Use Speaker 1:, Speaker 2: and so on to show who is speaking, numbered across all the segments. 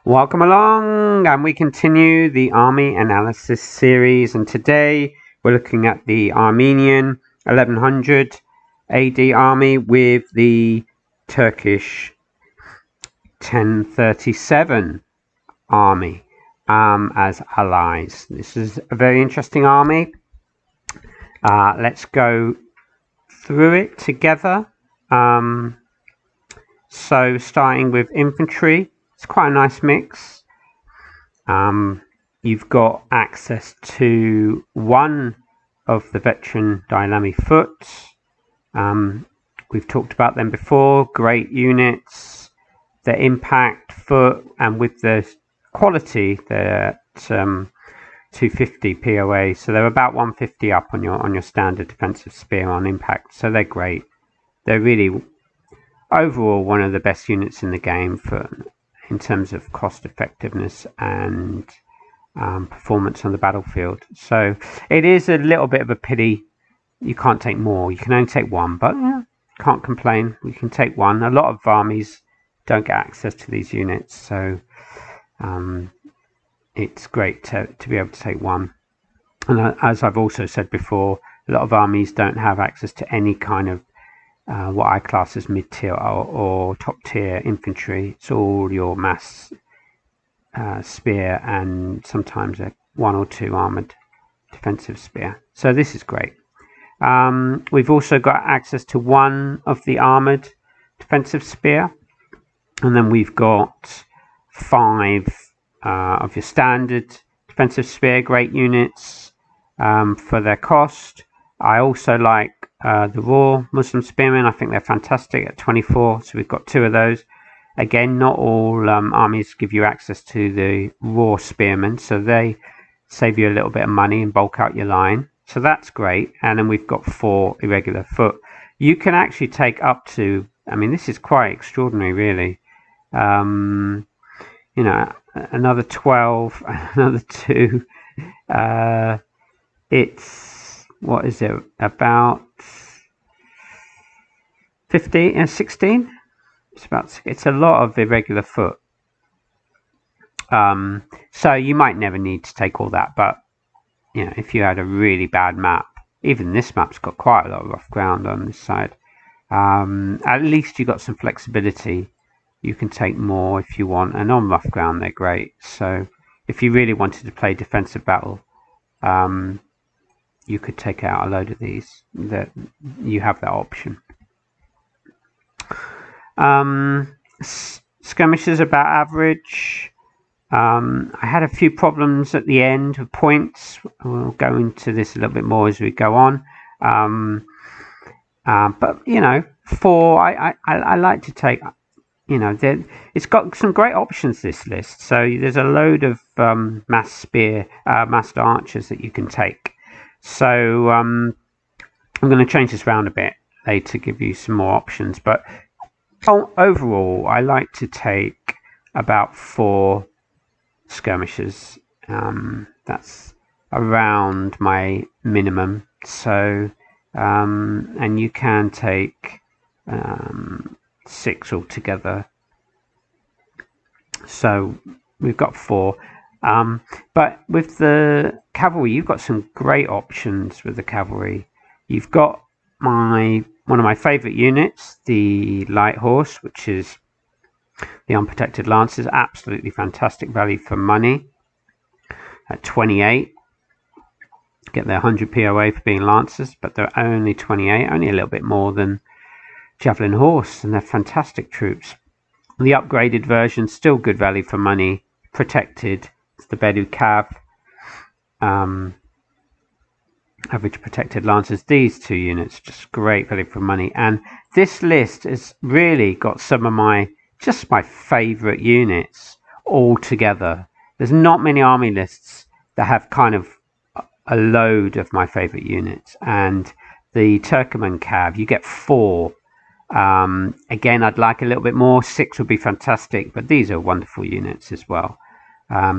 Speaker 1: Welcome along, and we continue the army analysis series, and today we're looking at the Armenian 1100 AD army with the Turkish 1037 army as allies. This is a very interesting army. Let's go through it together. So starting with infantry, it's quite a nice mix. You've got access to one of the veteran Dailami Foots. We've talked about them before. Great units. Their impact foot, and with the quality, they're at 250 POA. So they're about 150 up on your standard defensive spear on impact. So they're great. They're really overall one of the best units in the game in terms of cost effectiveness and performance on the battlefield. So it is a little bit of a pity you can't take more. You can only take one, but can't complain. We can take one. A lot of armies don't get access to these units, so it's great to be able to take one. And as I've also said before, a lot of armies don't have access to any kind of what I class as mid-tier or top-tier infantry. It's all your mass spear and sometimes a 1 or 2 armoured defensive spear. So this is great. We've also got access to one of the armoured defensive spear, and then we've got 5 of your standard defensive spear, great units for their cost. I also like the raw Muslim spearmen. I think they're fantastic at 24, so we've got 2 of those. Again, not all armies give you access to the raw spearmen, so they save you a little bit of money and bulk out your line, so that's great. And then we've got 4 irregular foot. You can actually take up to, I mean, this is quite extraordinary really, you know, another 12, another 2. It's, what is it, about 15 and 16? It's a lot of irregular foot. So you might never need to take all that, but you know, if you had a really bad map, even this map's got quite a lot of rough ground on this side, at least you got some flexibility. You can take more if you want, and on rough ground they're great. So if you really wanted to play defensive battle, you could take out a load of these. That you have that option. Skirmishes about average. I had a few problems at the end with points. We'll go into this a little bit more as we go on. But you know, 4. I like to take. You know, it's got some great options, this list. So there's a load of massed archers that you can take. So I'm going to change this round a bit later to give you some more options. But overall, I like to take about 4 skirmishes. That's around my minimum. So and you can take 6 altogether. So we've got 4. But with the cavalry, you've got some great options with the cavalry. You've got one of my favourite units, the light horse, which is the unprotected lancers. Absolutely fantastic value for money at 28. Get their 100 POA for being lancers, but they're only 28, only a little bit more than javelin horse, and they're fantastic troops. The upgraded version, still good value for money. Protected, it's the Bedu Cav. Average protected lancers. These 2 units, just great value for money. And this list has really got some of my favourite units all together. There's not many army lists that have kind of a load of my favourite units. And the Turkmen Cav, you get 4. Again, I'd like a little bit more. 6 would be fantastic, but these are wonderful units as well.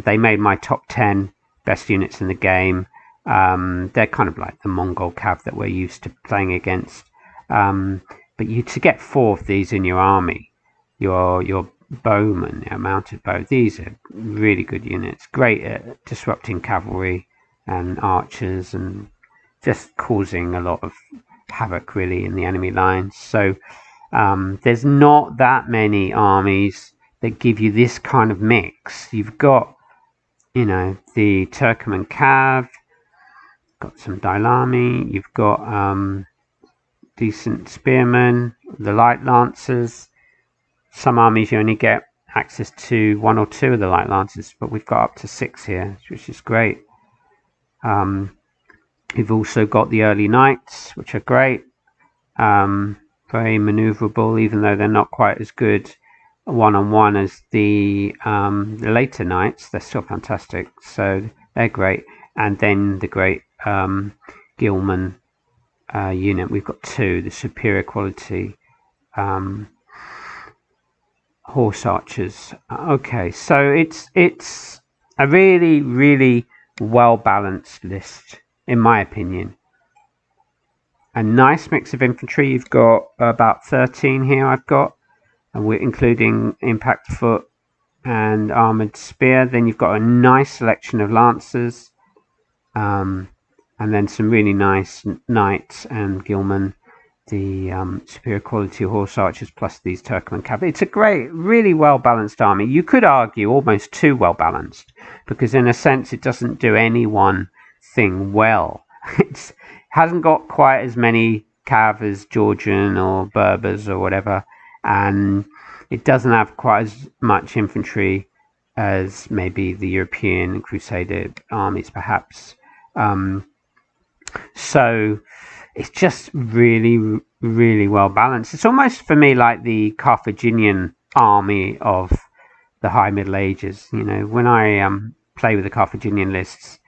Speaker 1: They made my top 10 best units in the game. They're kind of like the Mongol Cav that we're used to playing against. But to get 4 of these in your army, your bowmen, mounted bow. These are really good units, great at disrupting cavalry and archers and just causing a lot of havoc really in the enemy lines. So there's not that many armies that give you this kind of mix. You've got, the Turkoman Cav, got some Dailami, you've got decent spearmen, the light lancers. Some armies you only get access to 1 or 2 of the light lancers, but we've got up to 6 here, which is great. We've also got the early knights, which are great, very maneuverable, even though they're not quite as good one-on-one as the later knights. They're still fantastic, so they're great. And then the great Gilman unit, we've got 2, the superior quality horse archers. Okay, so it's a really well balanced list, in my opinion. A nice mix of infantry. You've got about 13 here. I've got, and we're including impact foot and armored spear. Then you've got a nice selection of lancers, and then some really nice knights and gilman, the superior quality horse archers, plus these Turkoman cavalry. It's a great, really well balanced army. You could argue almost too well balanced, because in a sense it doesn't do any one thing well. It hasn't got quite as many cav as Georgian or Berbers or whatever, and it doesn't have quite as much infantry as maybe the European Crusader armies perhaps. So it's just really well balanced. It's almost for me like the Carthaginian army of the High Middle Ages. When I play with the Carthaginian lists,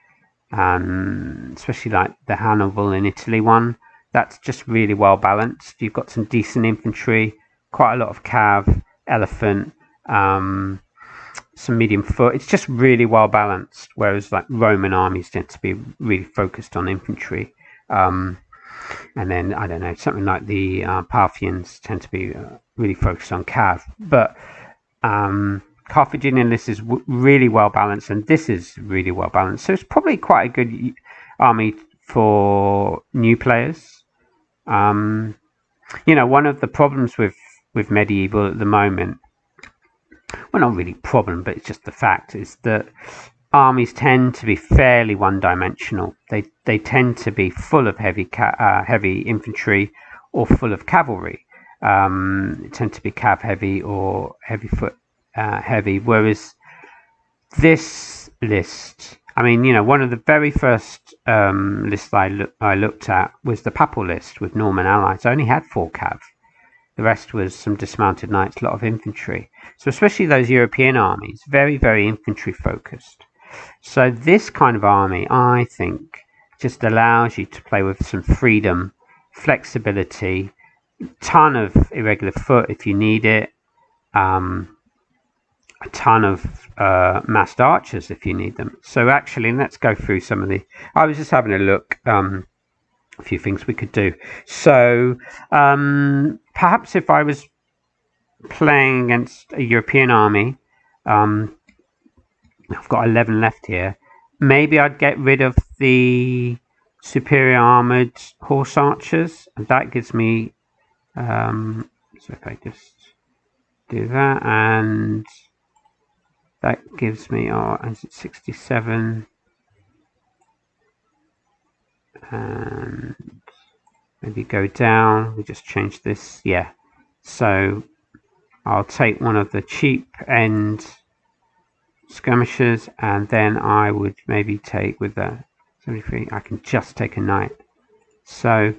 Speaker 1: especially like the Hannibal in Italy one, that's just really well balanced. You've got some decent infantry, quite a lot of cav, elephant, some medium foot. It's just really well balanced, whereas like Roman armies tend to be really focused on infantry. And then, I don't know, something like the Parthians tend to be really focused on cav. But Carthaginian list is really well balanced, and this is really well balanced. So it's probably quite a good army for new players. One of the problems with medieval at the moment, well, not really problem, but it's just the fact, is that armies tend to be fairly one-dimensional. They tend to be full of heavy infantry or full of cavalry. They tend to be cav heavy or heavy foot heavy. Whereas this list, one of the very first lists I looked at was the Papal list with Norman allies. I only had 4 cav. The rest was some dismounted knights, a lot of infantry. So especially those European armies, very infantry focused. So this kind of army, I think, just allows you to play with some freedom, flexibility, ton of irregular foot if you need it, a ton of massed archers if you need them. So actually, let's go through some of the... I was just having a look, a few things we could do. So perhaps if I was playing against a European army, I've got 11 left here. Maybe I'd get rid of the superior armored horse archers, and that gives me. So if I just do that, and that gives me, is it 67? And maybe go down. We just change this. Yeah. So I'll take one of the cheap end skirmishes, and then I would maybe take with the 73, I can just take a knight. So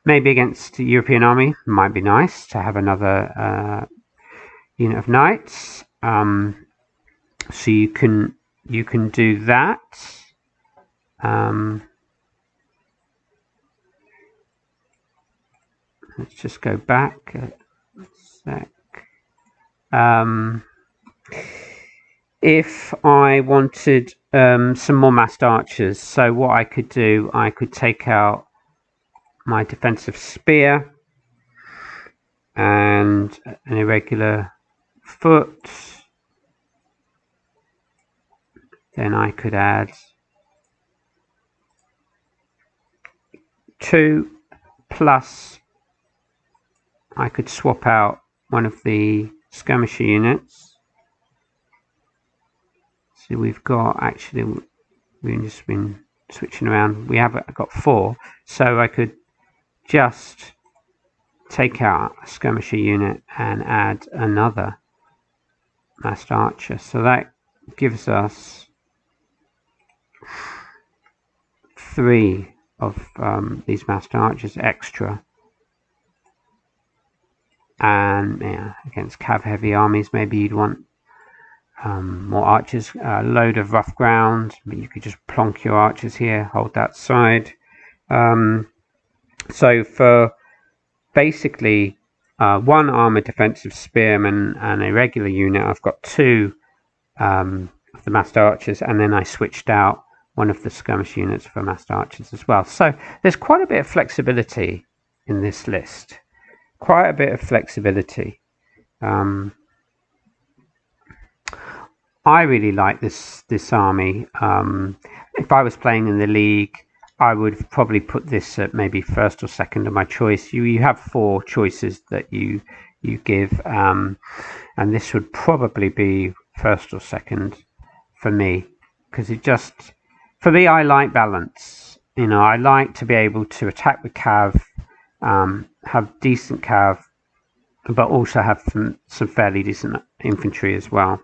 Speaker 1: maybe against the European army might be nice to have another unit of knights. So you can do that. Let's just go back a sec. If I wanted some more massed archers, so what I could do, I could take out my defensive spear and an irregular foot, then I could add 2 plus I could swap out one of the skirmisher units. So we've got, actually we've just been switching around, we have got 4, so I could just take out a skirmisher unit and add another massed archer. So that gives us 3 of these massed archers extra. And yeah, against cav heavy armies, maybe you'd want more archers. A load of rough ground, but you could just plonk your archers here, hold that side. So for basically 1 armored defensive spearman and a regular unit, I've got 2 of the massed archers, and then I switched out one of the skirmish units for massed archers as well. So there's quite a bit of flexibility in this list. Quite a bit of flexibility. I really like this army. If I was playing in the league, I would probably put this at maybe first or second of my choice. You have 4 choices that you give, and this would probably be first or second for me, because it just, for me, I like balance. You know, I like to be able to attack with cav, have decent cav, but also have some fairly decent infantry as well.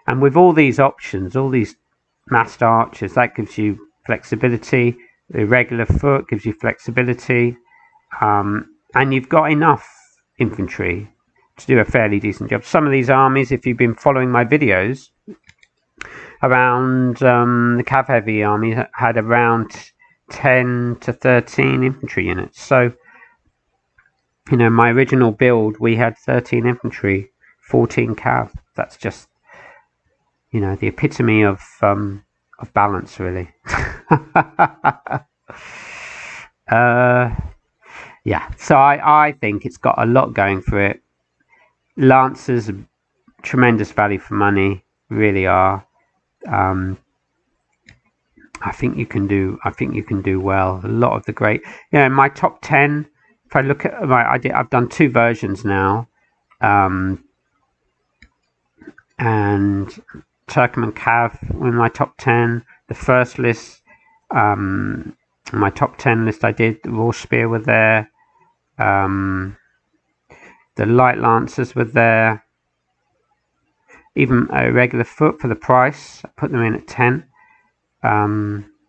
Speaker 1: And with all these options, all these massed archers, that gives you flexibility. The regular foot gives you flexibility, and you've got enough infantry to do a fairly decent job. Some of these armies, if you've been following my videos around the cav heavy army, had around 10 to 13 infantry units. So, you know, my original build, we had 13 infantry, 14 cav. That's just, you know, the epitome of balance, really. Yeah, so I think it's got a lot going for it. Lancers, tremendous value for money, really are. I think you can do well. A lot of the great, you know, in my top 10. If I look at I've done 2 versions now, and Turkmen Cav in my top 10. The first list, my top 10 list, I did the Raw Spear were there. The Light Lancers were there. Even a regular foot for the price, I put them in at 10,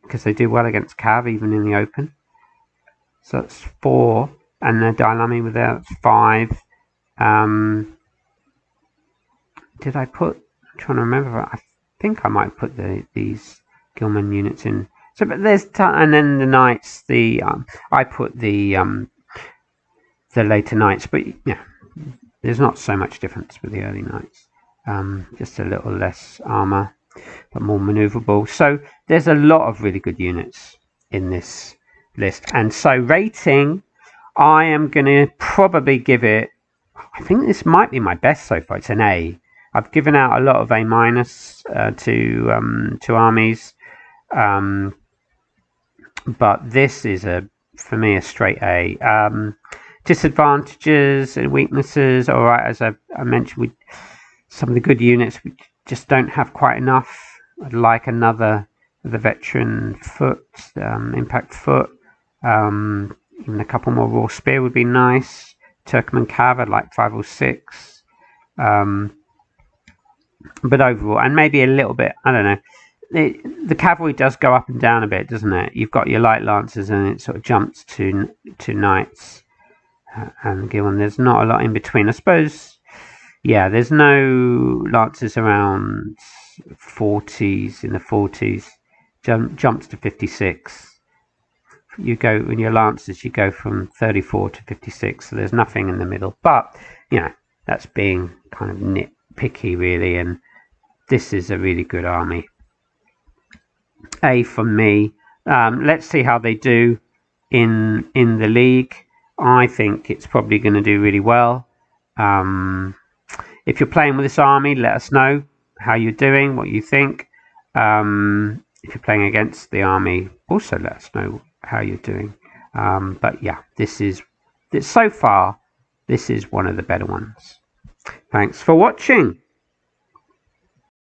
Speaker 1: because they do well against cav even in the open. So that's 4, and the Dailami were there. That's 5. Did I put? I'm trying to remember. I think I might put these Gilman units in. So, but there's and then the knights. I put the later knights, but yeah, there's not so much difference with the early knights. Just a little less armor, but more maneuverable. So there's a lot of really good units in this list, and so rating, I am going to probably give it, I think this might be my best so far. It's an A. I've given out a lot of A minus to armies, but this is for me a straight A. Disadvantages and weaknesses, all right, as I mentioned, some of the good units we just don't have quite enough. I'd like another of the veteran foot, impact foot, even a couple more raw spear would be nice. Turkmen cav, I'd like 5 or 6, but overall, and maybe a little bit, I don't know, the cavalry does go up and down a bit, doesn't it? You've got your light lancers and it sort of jumps to knights and Gilman. There's not a lot in between, I suppose. Yeah, there's no lancers around 40s, in the 40s, jumps to 56. You go, when your lancers, you go from 34 to 56, so there's nothing in the middle. But, you know, that's being kind of nitpicky, really, and this is a really good army. A from me. Let's see how they do in the league. I think it's probably going to do really well. If you're playing with this army, let us know how you're doing, what you think. If you're playing against the army, also let us know how you're doing. But yeah, so far, this is one of the better ones. Thanks for watching.